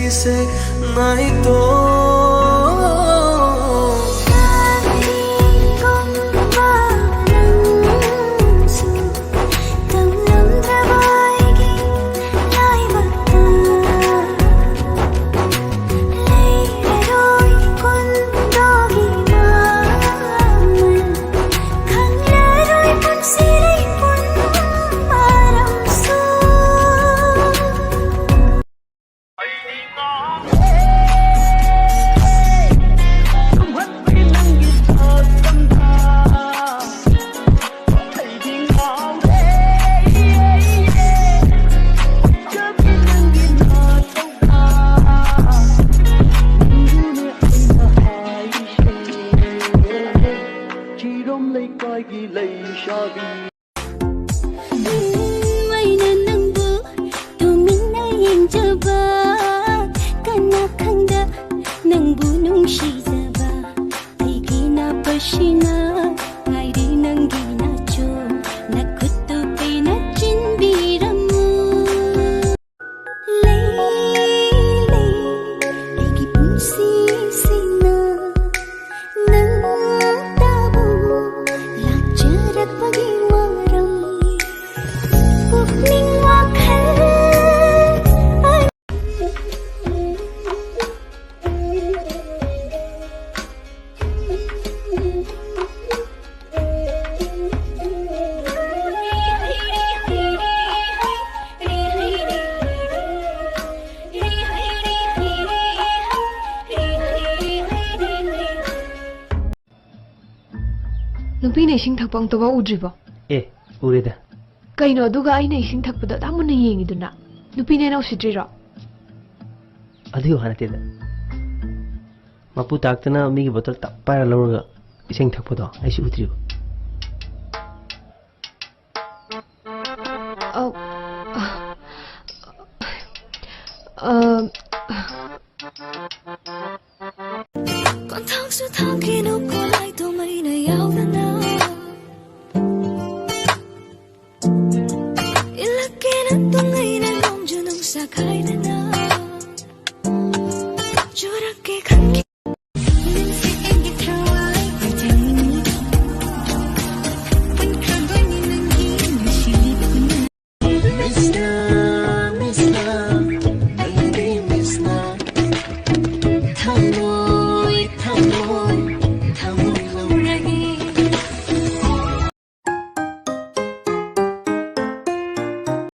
से नहीं तो Nupi ne sing thakpang to ba udribo ureda kaino duga ai ne sing thakpada da mun yengi duna nupi ne nau sitri ro adiyo hanate da mapu taktana mi gi bottle ta para lawga ising thakpado ai si udribo